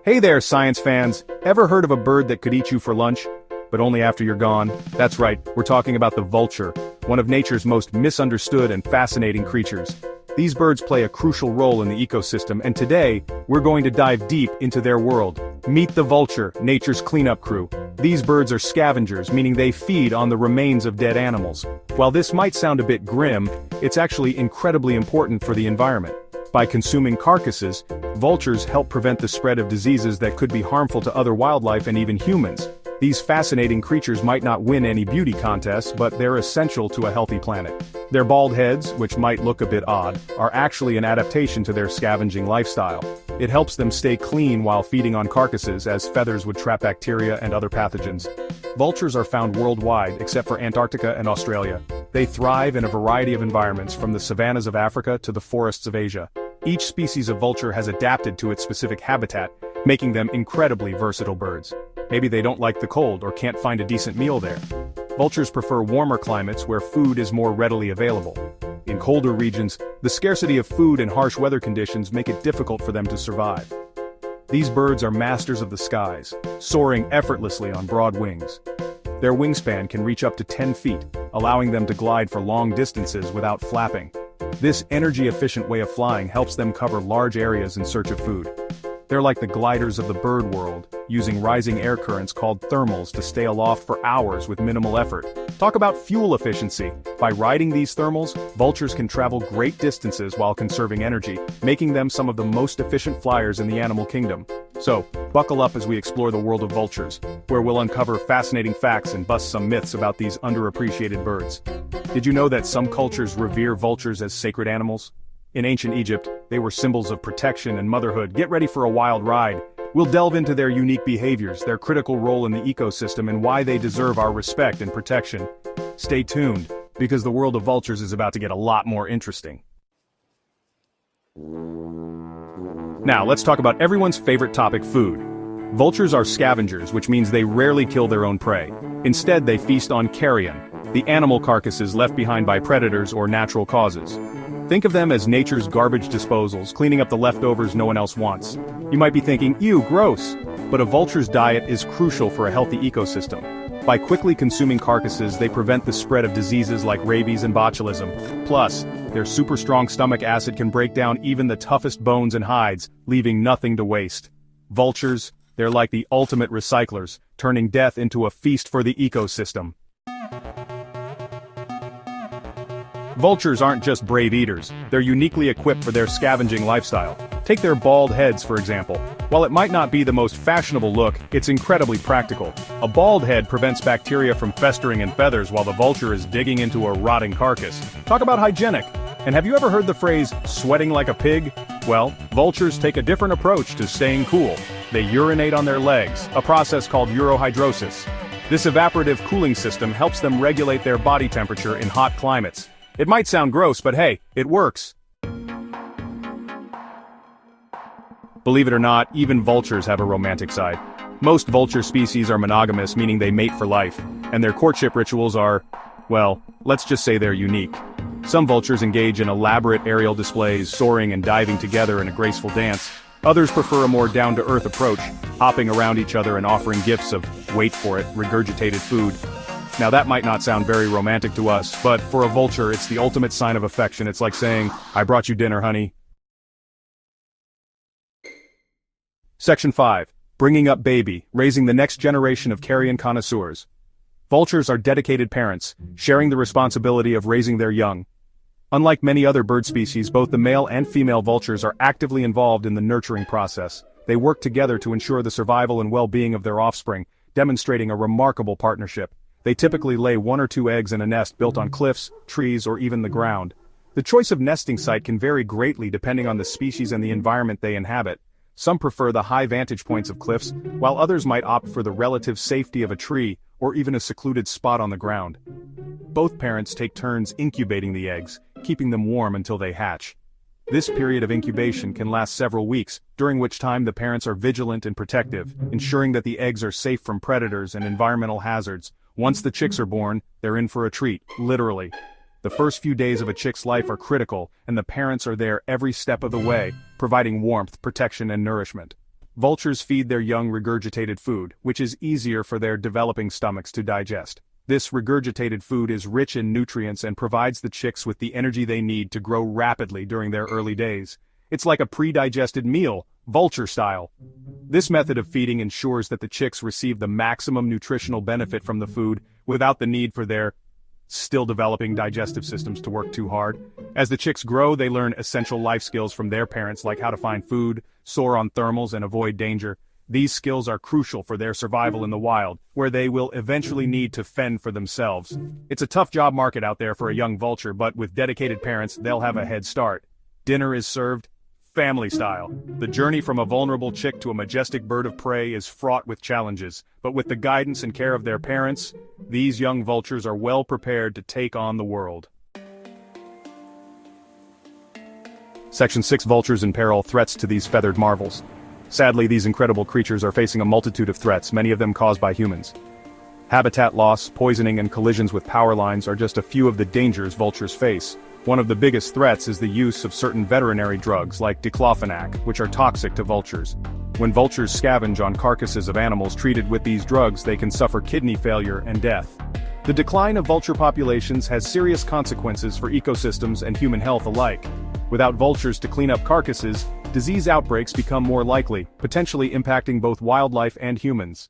Hey there, science fans! Ever heard of a bird that could eat you for lunch? But only after you're gone? That's right, we're talking about the vulture, one of nature's most misunderstood and fascinating creatures. These birds play a crucial role in the ecosystem, and today, we're going to dive deep into their world. Meet the vulture, nature's cleanup crew. These birds are scavengers, meaning they feed on the remains of dead animals. While this might sound a bit grim, it's actually incredibly important for the environment. By consuming carcasses, vultures help prevent the spread of diseases that could be harmful to other wildlife and even humans. These fascinating creatures might not win any beauty contests, but they're essential to a healthy planet. Their bald heads, which might look a bit odd, are actually an adaptation to their scavenging lifestyle. It helps them stay clean while feeding on carcasses, as feathers would trap bacteria and other pathogens. Vultures are found worldwide except for Antarctica and Australia. They thrive in a variety of environments, from the savannas of Africa to the forests of Asia. Each species of vulture has adapted to its specific habitat, making them incredibly versatile birds. Maybe they don't like the cold or can't find a decent meal there. Vultures prefer warmer climates where food is more readily available. In colder regions, the scarcity of food and harsh weather conditions make it difficult for them to survive. These birds are masters of the skies, soaring effortlessly on broad wings. Their wingspan can reach up to 10 feet, allowing them to glide for long distances without flapping. This energy-efficient way of flying helps them cover large areas in search of food. They're like the gliders of the bird world, using rising air currents called thermals to stay aloft for hours with minimal effort. Talk about fuel efficiency. By riding these thermals, vultures can travel great distances while conserving energy, making them some of the most efficient flyers in the animal kingdom. So, buckle up as we explore the world of vultures, where we'll uncover fascinating facts and bust some myths about these underappreciated birds. Did you know that some cultures revere vultures as sacred animals? In ancient Egypt, they were symbols of protection and motherhood. Get ready for a wild ride. We'll delve into their unique behaviors, their critical role in the ecosystem, and why they deserve our respect and protection. Stay tuned, because the world of vultures is about to get a lot more interesting. Now, let's talk about everyone's favorite topic, food. Vultures are scavengers, which means they rarely kill their own prey. Instead, they feast on carrion, the animal carcasses left behind by predators or natural causes. Think of them as nature's garbage disposals, cleaning up the leftovers no one else wants. You might be thinking, ew, gross! But a vulture's diet is crucial for a healthy ecosystem. By quickly consuming carcasses, they prevent the spread of diseases like rabies and botulism. Plus, their super strong stomach acid can break down even the toughest bones and hides, leaving nothing to waste. Vultures, they're like the ultimate recyclers, turning death into a feast for the ecosystem. Vultures aren't just brave eaters, they're uniquely equipped for their scavenging lifestyle. Take their bald heads, for example. While it might not be the most fashionable look, it's incredibly practical. A bald head prevents bacteria from festering in feathers while the vulture is digging into a rotting carcass. Talk about hygienic. And have you ever heard the phrase, sweating like a pig? Well, vultures take a different approach to staying cool. They urinate on their legs, a process called urohydrosis. This evaporative cooling system helps them regulate their body temperature in hot climates. It might sound gross, but hey, it works. Believe it or not, even vultures have a romantic side. Most vulture species are monogamous, meaning they mate for life, and their courtship rituals are, well, let's just say they're unique. Some vultures engage in elaborate aerial displays, soaring and diving together in a graceful dance. Others prefer a more down-to-earth approach, hopping around each other and offering gifts of, wait for it, regurgitated food. Now that might not sound very romantic to us, but for a vulture it's the ultimate sign of affection. It's like saying, I brought you dinner, honey. Section 5. Bringing up baby, raising the next generation of carrion connoisseurs. Vultures are dedicated parents, sharing the responsibility of raising their young. Unlike many other bird species, both the male and female vultures are actively involved in the nurturing process. They work together to ensure the survival and well-being of their offspring, demonstrating a remarkable partnership. They typically lay 1 or 2 eggs in a nest built on cliffs, trees, or even the ground. The choice of nesting site can vary greatly depending on the species and the environment they inhabit. Some prefer the high vantage points of cliffs, while others might opt for the relative safety of a tree, or even a secluded spot on the ground. Both parents take turns incubating the eggs, keeping them warm until they hatch. This period of incubation can last several weeks, during which time the parents are vigilant and protective, ensuring that the eggs are safe from predators and environmental hazards. Once the chicks are born, they're in for a treat, literally. The first few days of a chick's life are critical, and the parents are there every step of the way, providing warmth, protection, and nourishment. Vultures feed their young regurgitated food, which is easier for their developing stomachs to digest. This regurgitated food is rich in nutrients and provides the chicks with the energy they need to grow rapidly during their early days. It's like a pre-digested meal, vulture style. This method of feeding ensures that the chicks receive the maximum nutritional benefit from the food without the need for their still developing digestive systems to work too hard. As the chicks grow, they learn essential life skills from their parents like how to find food, soar on thermals, and avoid danger. These skills are crucial for their survival in the wild, where they will eventually need to fend for themselves. It's a tough job market out there for a young vulture, but with dedicated parents, they'll have a head start. Dinner is served family style. The journey from a vulnerable chick to a majestic bird of prey is fraught with challenges, but with the guidance and care of their parents, these young vultures are well prepared to take on the world. Section 6. Vultures in peril. Threats to these feathered marvels. Sadly, these incredible creatures are facing a multitude of threats, many of them caused by humans. Habitat loss, poisoning, and collisions with power lines are just a few of the dangers vultures face. One of the biggest threats is the use of certain veterinary drugs like diclofenac, which are toxic to vultures. When vultures scavenge on carcasses of animals treated with these drugs, they can suffer kidney failure and death. The decline of vulture populations has serious consequences for ecosystems and human health alike. Without vultures to clean up carcasses, disease outbreaks become more likely, potentially impacting both wildlife and humans.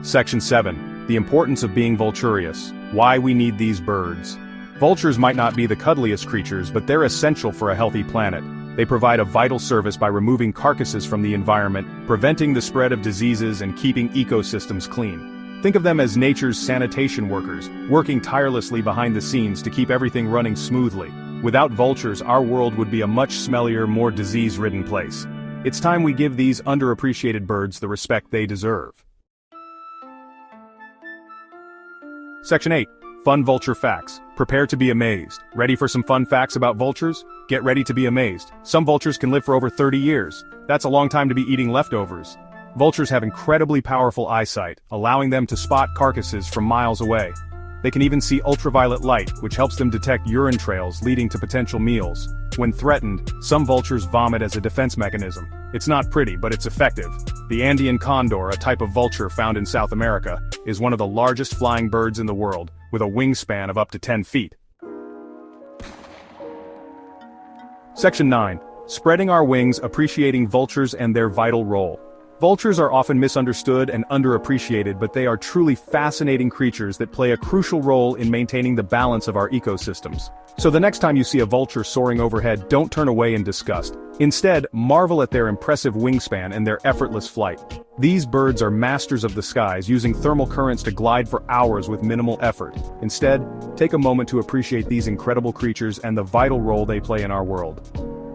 Section 7. The importance of being vulturious. Why we need these birds. Vultures might not be the cuddliest creatures, but they're essential for a healthy planet. They provide a vital service by removing carcasses from the environment, preventing the spread of diseases and keeping ecosystems clean. Think of them as nature's sanitation workers, working tirelessly behind the scenes to keep everything running smoothly. Without vultures, our world would be a much smellier, more disease-ridden place. It's time we give these underappreciated birds the respect they deserve. Section 8. Fun vulture facts. Prepare to be amazed. Ready for some fun facts about vultures? Get ready to be amazed. Some vultures can live for over 30 years. That's a long time to be eating leftovers. Vultures have incredibly powerful eyesight, allowing them to spot carcasses from miles away. They can even see ultraviolet light, which helps them detect urine trails leading to potential meals. When threatened, some vultures vomit as a defense mechanism. It's not pretty, but it's effective. The Andean condor, a type of vulture found in South America, is one of the largest flying birds in the world, with a wingspan of up to 10 feet. Section 9. Spreading our wings, appreciating vultures and their vital role. Vultures are often misunderstood and underappreciated, but they are truly fascinating creatures that play a crucial role in maintaining the balance of our ecosystems. So the next time you see a vulture soaring overhead, don't turn away in disgust. Instead, marvel at their impressive wingspan and their effortless flight. These birds are masters of the skies, using thermal currents to glide for hours with minimal effort. Instead, take a moment to appreciate these incredible creatures and the vital role they play in our world.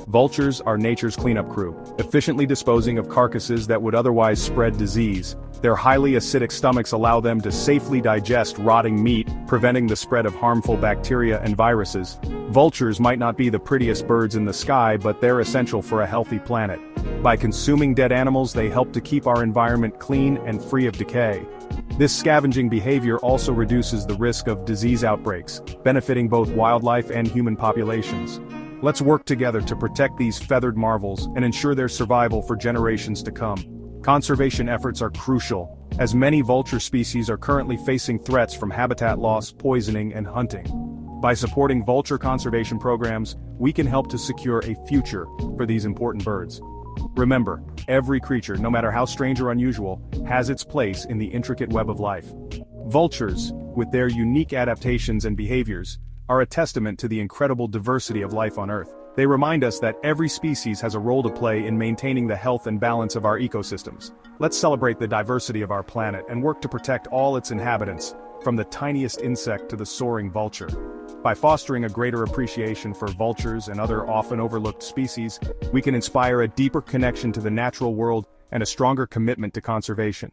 Vultures are nature's cleanup crew, efficiently disposing of carcasses that would otherwise spread disease. Their highly acidic stomachs allow them to safely digest rotting meat, preventing the spread of harmful bacteria and viruses. Vultures might not be the prettiest birds in the sky, but they're essential for a healthy planet. By consuming dead animals, they help to keep our environment clean and free of decay. This scavenging behavior also reduces the risk of disease outbreaks, benefiting both wildlife and human populations. Let's work together to protect these feathered marvels and ensure their survival for generations to come. Conservation efforts are crucial, as many vulture species are currently facing threats from habitat loss, poisoning, and hunting. By supporting vulture conservation programs, we can help to secure a future for these important birds. Remember, every creature, no matter how strange or unusual, has its place in the intricate web of life. Vultures, with their unique adaptations and behaviors, are a testament to the incredible diversity of life on Earth. They remind us that every species has a role to play in maintaining the health and balance of our ecosystems. Let's celebrate the diversity of our planet and work to protect all its inhabitants, from the tiniest insect to the soaring vulture. By fostering a greater appreciation for vultures and other often overlooked species, we can inspire a deeper connection to the natural world and a stronger commitment to conservation.